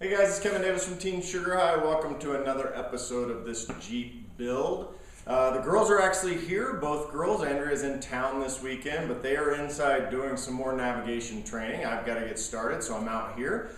Hey guys, it's Kevin Davis from Team Sugar High. Welcome to another episode of this Jeep build. The girls are actually here, both girls. Andrea's in town this weekend, but they are inside doing some more navigation training. I've got to get started, so I'm out here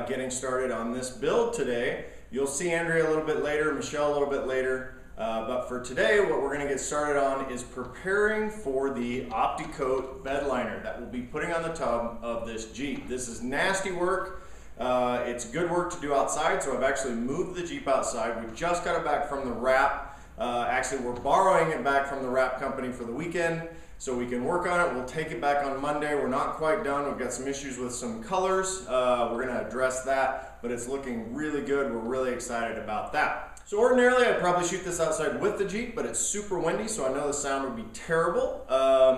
getting started on this build today. You'll see Andrea a little bit later, Michelle a little bit later, but for today, what we're going to get started on is preparing for the OptiCoat bed liner that we'll be putting on the tub of this Jeep. This is nasty work. It's good work to do outside, so I've actually moved the Jeep outside. We just got it back from the wrap. Actually, we're borrowing it back from the wrap company for the weekend, so we can work on it. We'll take it back on Monday. We're not quite done. We've got some issues with some colors. We're going to address that, but it's looking really good. We're really excited about that. So ordinarily, I'd probably shoot this outside with the Jeep, but it's super windy, so I know the sound would be terrible.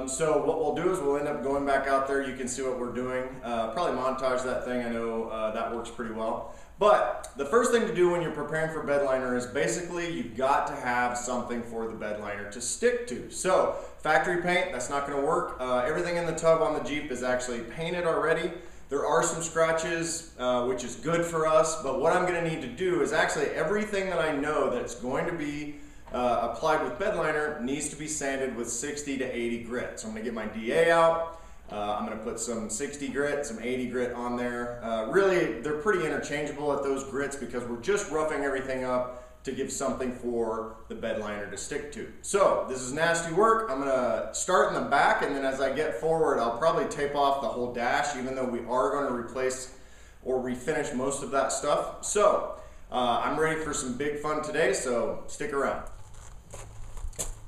So what we'll do is we'll end up going back out there. You can see what we're doing. Probably montage that thing. I know that works pretty well. But the first thing to do when you're preparing for bed liner is basically you've got to have something for the bed liner to stick to. So factory paint, that's not going to work. Everything in the tub on the Jeep is actually painted already. There are some scratches, which is good for us, but what I'm going to need to do is actually everything that I know that's going to be applied with bed liner needs to be sanded with 60 to 80 grit. So I'm going to get my DA out. I'm going to put some 60 grit, some 80 grit on there. Really, they're pretty interchangeable at those grits because we're just roughing everything up to give something for the bed liner to stick to. So this is nasty work. I'm going to start in the back, and then as I get forward, I'll probably tape off the whole dash, even though we are going to replace or refinish most of that stuff. So I'm ready for some big fun today, so stick around.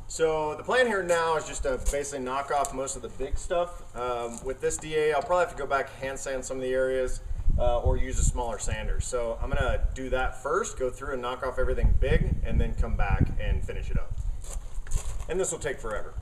So the plan here now is just to basically knock off most of the big stuff. With this DA, I'll probably have to go back hand sand some of the areas or use a smaller sander. So I'm gonna do that first, go through and knock off everything big, and then come back and finish it up. And this will take forever.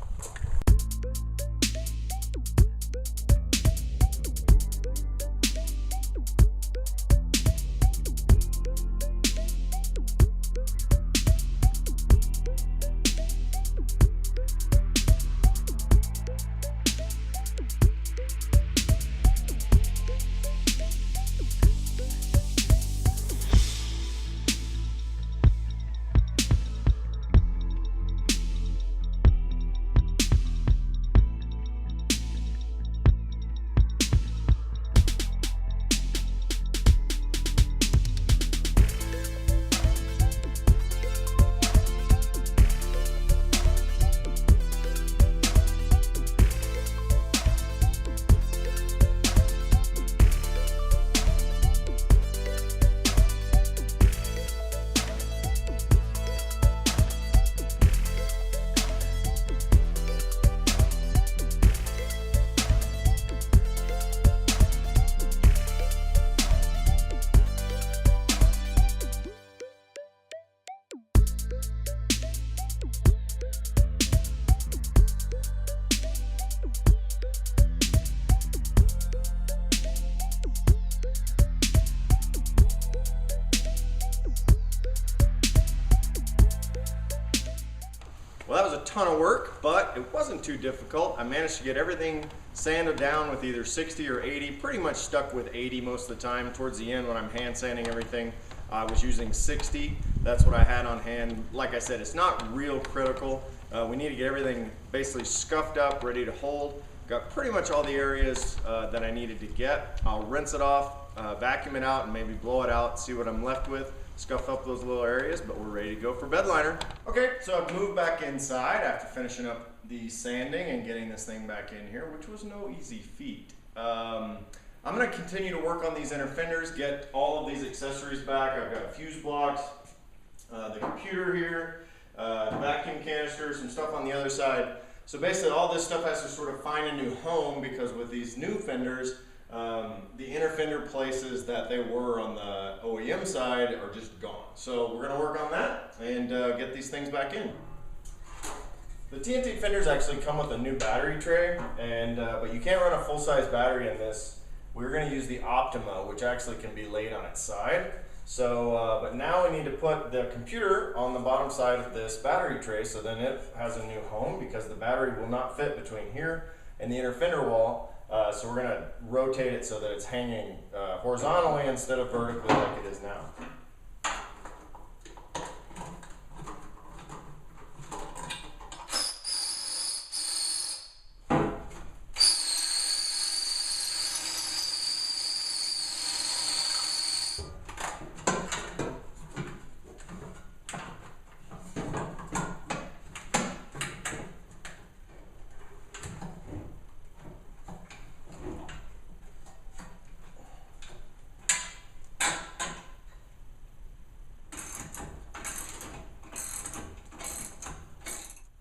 Well, that was a ton of work, but it wasn't too difficult. I managed to get everything sanded down with either 60 or 80, pretty much stuck with 80 most of the time. Towards the end when I'm hand sanding everything, I was using 60. That's what I had on hand. Like I said, it's not real critical. We need to get everything basically scuffed up, ready to hold. Got pretty much all the areas that I needed to get. I'll rinse it off, vacuum it out, and maybe blow it out, see what I'm left with. Scuff up those little areas, but we're ready to go for bed liner. Okay, so I've moved back inside after finishing up the sanding and getting this thing back in here, which was no easy feat. I'm going to continue to work on these inner fenders, get all of these accessories back. I've got fuse blocks, the computer here, the vacuum canister, some stuff on the other side. So basically all this stuff has to sort of find a new home because with these new fenders, the inner fender places that they were on the OEM side are just gone. So we're going to work on that and get these things back in. The TNT fenders actually come with a new battery tray, and but you can't run a full-size battery in this. We're going to use the Optima, which actually can be laid on its side. So, but now we need to put the computer on the bottom side of this battery tray, so then it has a new home because the battery will not fit between here and the inner fender wall. So we're gonna rotate it so that it's hanging horizontally instead of vertically like it is now.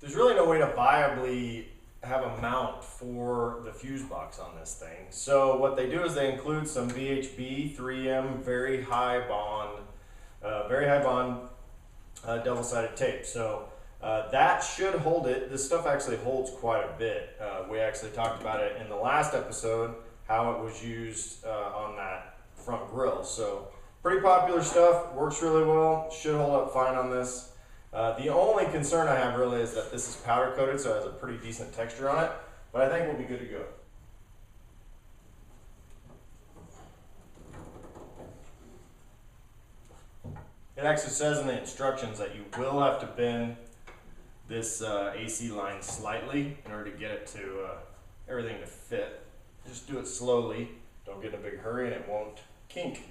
There's really no way to viably have a mount for the fuse box on this thing. So what they do is they include some VHB 3M very high bond double-sided tape. So that should hold it. This stuff actually holds quite a bit. We actually talked about it in the last episode, how it was used on that front grille. So pretty popular stuff, works really well, should hold up fine on this. The only concern I have really is that this is powder coated, so it has a pretty decent texture on it, but I think we'll be good to go. It actually says in the instructions that you will have to bend this AC line slightly in order to get it to everything to fit. Just do it slowly, don't get in a big hurry, and it won't kink.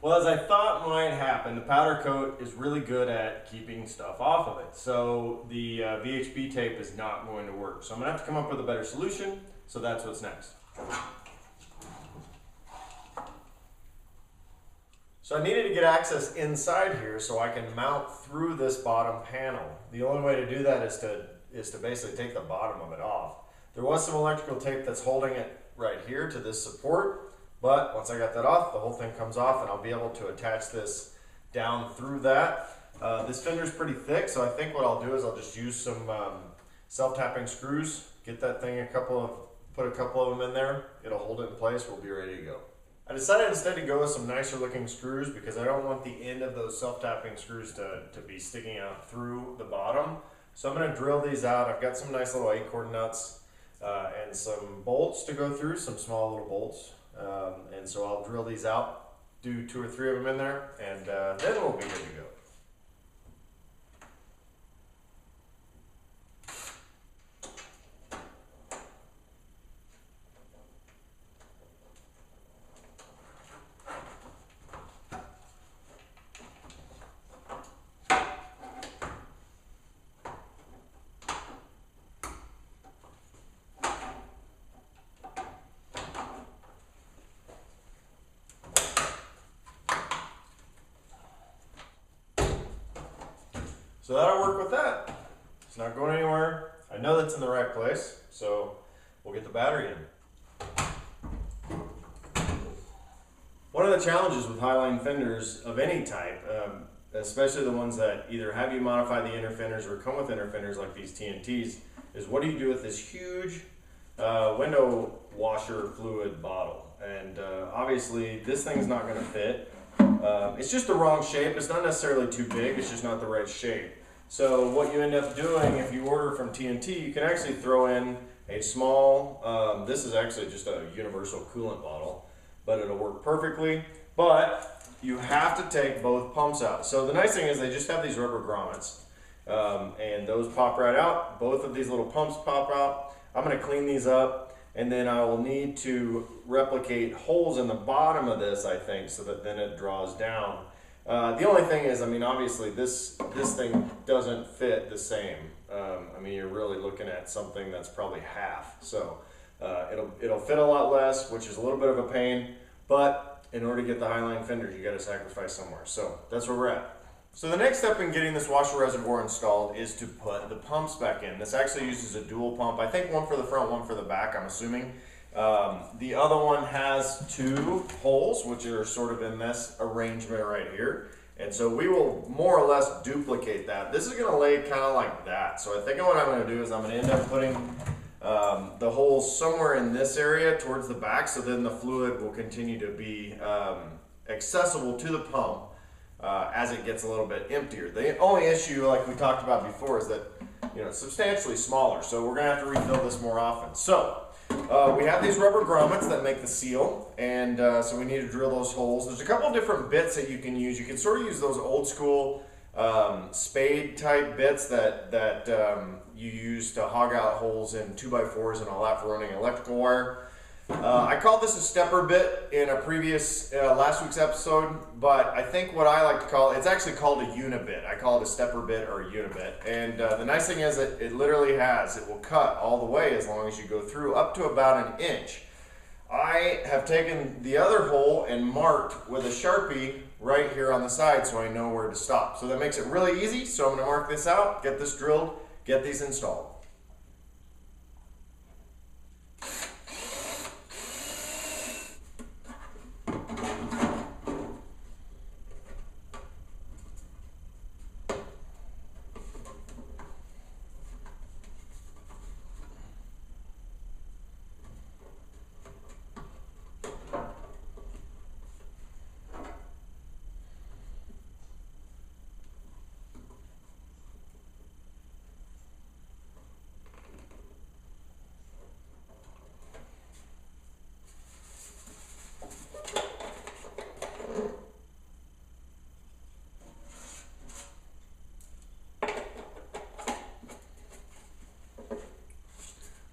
Well, as I thought might happen, the powder coat is really good at keeping stuff off of it. So the VHB tape is not going to work. So I'm gonna have to come up with a better solution. So that's what's next. So I needed to get access inside here so I can mount through this bottom panel. The only way to do that is to basically take the bottom of it off. There was some electrical tape that's holding it right here to this support. But once I got that off, the whole thing comes off and I'll be able to attach this down through that. This fender's pretty thick, so I think what I'll do is I'll just use some self-tapping screws, get that thing put a couple of them in there. It'll hold it in place, we'll be ready to go. I decided instead to go with some nicer looking screws because I don't want the end of those self-tapping screws to be sticking out through the bottom. So I'm gonna drill these out. I've got some nice little acorn nuts and some bolts to go through, some small little bolts. And so I'll drill these out, do 2 or 3 of them in there, and then we'll be good to go. So that'll work with that. It's not going anywhere. I know that's in the right place, so we'll get the battery in. One of the challenges with highline fenders of any type, especially the ones that either have you modify the inner fenders or come with inner fenders like these TNTs, is what do you do with this huge window washer fluid bottle? And obviously this thing's not going to fit. It's just the wrong shape. It's not necessarily too big, it's just not the right shape. So what you end up doing if you order from TNT, you can actually throw in a small, this is actually just a universal coolant bottle, but it'll work perfectly. But you have to take both pumps out. So the nice thing is they just have these rubber grommets, and those pop right out. Both of these little pumps pop out. I'm going to clean these up, and then I will need to replicate holes in the bottom of this, I think, so that then it draws down. The only thing is, I mean, obviously this thing doesn't fit the same. I mean, you're really looking at something that's probably half. So it'll fit a lot less, which is a little bit of a pain, but in order to get the highline fenders, you got to sacrifice somewhere. So that's where we're at. So the next step in getting this washer reservoir installed is to put the pumps back in. This actually uses a dual pump. I think one for the front, one for the back, I'm assuming. The other one has 2 holes, which are sort of in this arrangement right here. And so we will more or less duplicate that. This is going to lay kind of like that. So I think what I'm going to do is I'm going to end up putting the holes somewhere in this area towards the back, so then the fluid will continue to be accessible to the pump as it gets a little bit emptier. The only issue, like we talked about before, is that it's substantially smaller, so we're going to have to refill this more often. So we have these rubber grommets that make the seal, and so we need to drill those holes. There's a couple different bits that you can use. You can sort of use those old school spade type bits that you use to hog out holes in 2x4s and all that for running electrical wire. I called this a stepper bit in a previous last week's episode, but I think what I like to call it's actually called a unibit. I call it a stepper bit or a unibit. And the nice thing is that it literally it will cut all the way as long as you go through up to about 1 inch. I have taken the other hole and marked with a Sharpie right here on the side so I know where to stop. So that makes it really easy. So I'm going to mark this out, get this drilled, get these installed.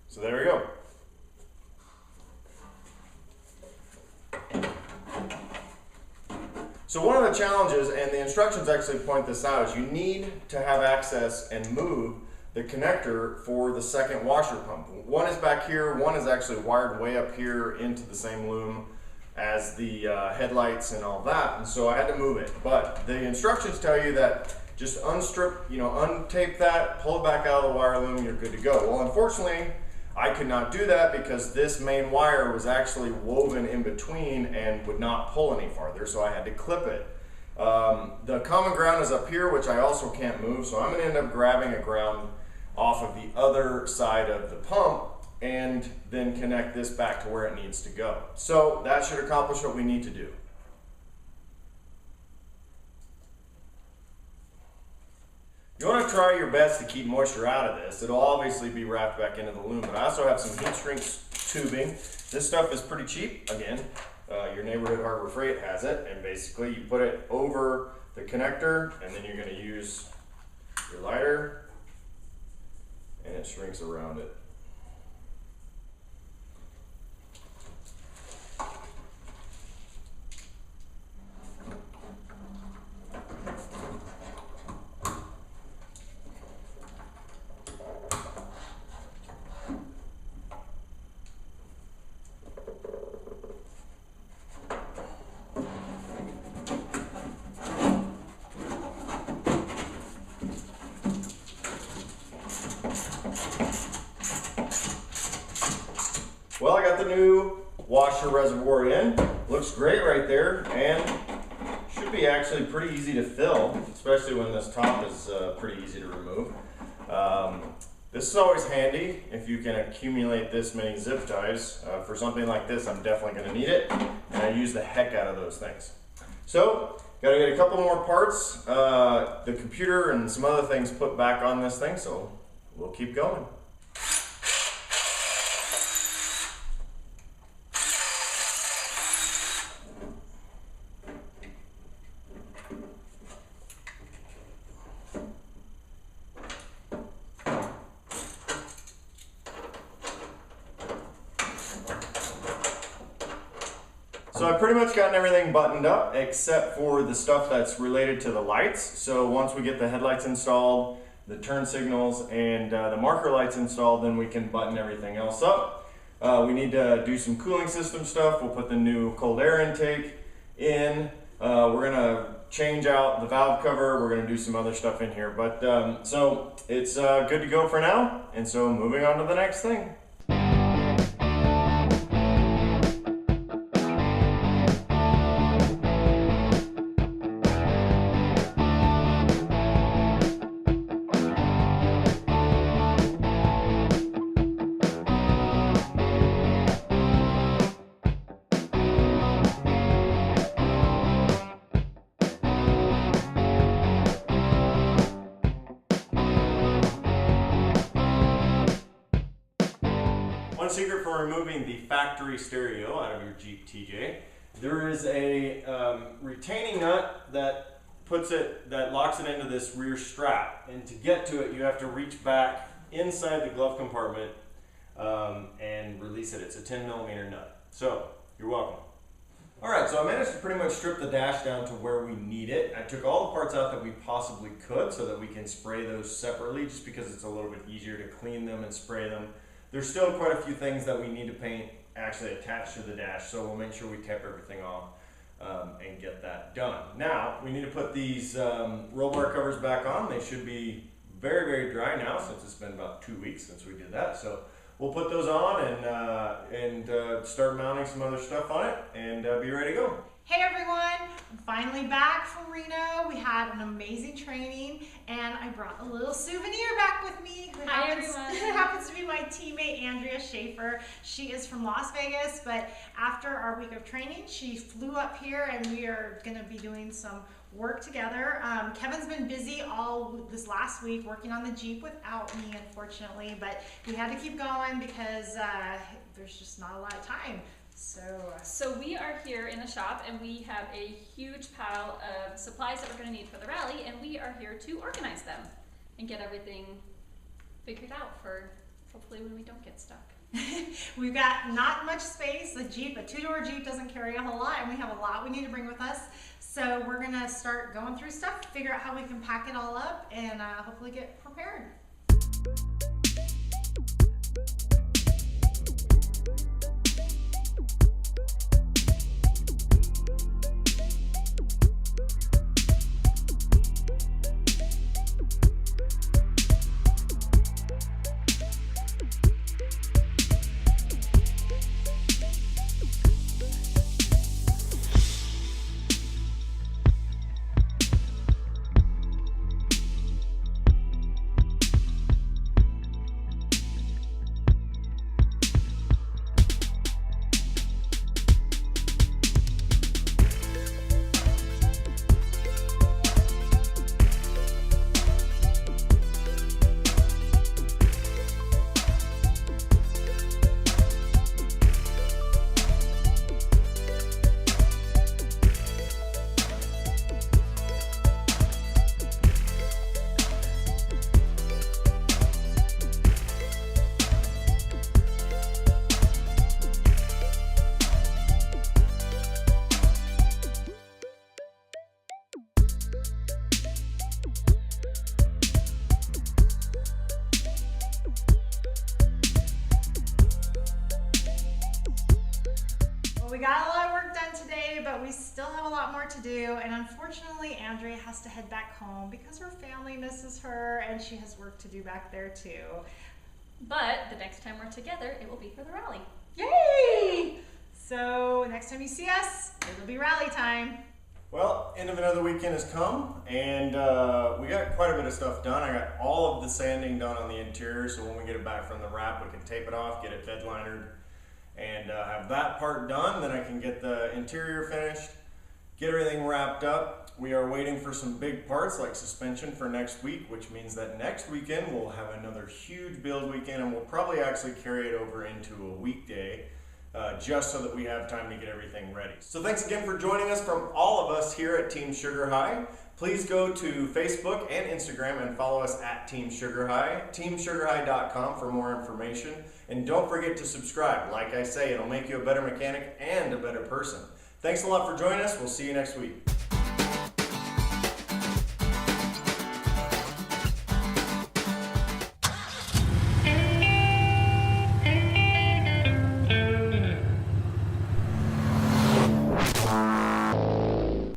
So there we go. So one of the challenges, and the instructions actually point this out, is you need to have access and move the connector for the second washer pump. One is back here, one is actually wired way up here into the same loom as the headlights and all that, and so I had to move it. But the instructions tell you that just unstrip, untape that, pull it back out of the wire loom, you're good to go. Well, unfortunately, I could not do that because this main wire was actually woven in between and would not pull any farther, so I had to clip it. The common ground is up here, which I also can't move, so I'm going to end up grabbing a ground off of the other side of the pump and then connect this back to where it needs to go. So that should accomplish what we need to do. You want to try your best to keep moisture out of this. It'll obviously be wrapped back into the loom, but I also have some heat shrink tubing. This stuff is pretty cheap. Again, your neighborhood Harbor Freight has it, and basically you put it over the connector, and then you're going to use your lighter, and it shrinks around it. Well, I got the new washer reservoir in. Looks great right there, and should be actually pretty easy to fill, especially when this top is pretty easy to remove. This is always handy if you can accumulate this many zip ties. For something like this, I'm definitely going to need it, and I use the heck out of those things. So, got to get a couple more parts, the computer and some other things put back on this thing, so we'll keep going. So I've pretty much gotten everything buttoned up except for the stuff that's related to the lights. So once we get the headlights installed, the turn signals, and the marker lights installed, then we can button everything else up. We need to do some cooling system stuff. We'll put the new cold air intake in. We're gonna change out the valve cover. We're gonna do some other stuff in here, but so it's good to go for now. And so moving on to the next thing. One secret for removing the factory stereo out of your Jeep TJ, there is a retaining nut that locks it into this rear strap, and to get to it you have to reach back inside the glove compartment and release it. It's a 10mm nut. So you're welcome. Alright, so I managed to pretty much strip the dash down to where we need it. I took all the parts out that we possibly could so that we can spray those separately, just because it's a little bit easier to clean them and spray them. There's still quite a few things that we need to paint actually attached to the dash, so we'll make sure we tape everything off and get that done. Now, we need to put these roll bar covers back on. They should be very, very dry now, since it's been about 2 weeks since we did that. So we'll put those on and start mounting some other stuff on it and be ready to go. Hey everyone, I'm finally back from Reno. We had an amazing training and I brought a little souvenir back with me. Hi everyone. It happens to be my teammate Andrea Schaefer. She is from Las Vegas, but after our week of training, she flew up here and we are gonna be doing some work together. Kevin's been busy all this last week working on the Jeep without me, unfortunately, but we had to keep going because there's just not a lot of time. So we are here in the shop and we have a huge pile of supplies that we're going to need for the rally, and we are here to organize them and get everything figured out for hopefully when we don't get stuck. We've got not much space. The Jeep, a two-door Jeep, doesn't carry a whole lot, and we have a lot we need to bring with us. So we're going to start going through stuff, figure out how we can pack it all up, and hopefully get prepared. We got a lot of work done today, but we still have a lot more to do, and unfortunately Andrea has to head back home because her family misses her and she has work to do back there too. But the next time we're together, it will be for the rally. Yay! So next time you see us, it'll be rally time. Well, end of another weekend has come, and we got quite a bit of stuff done. I got all of the sanding done on the interior, so when we get it back from the wrap, we can tape it off, get it bedlinered, and have that part done. Then I can get the interior finished, get everything wrapped up. We are waiting for some big parts like suspension for next week, which means that next weekend we'll have another huge build weekend, and we'll probably actually carry it over into a weekday just so that we have time to get everything ready. So thanks again for joining us from all of us here at Team Sugar High. Please go to Facebook and Instagram and follow us at Team Sugar High, teamsugarhigh.com for more information. And don't forget to subscribe. Like I say, it'll make you a better mechanic and a better person. Thanks a lot for joining us. We'll see you next week.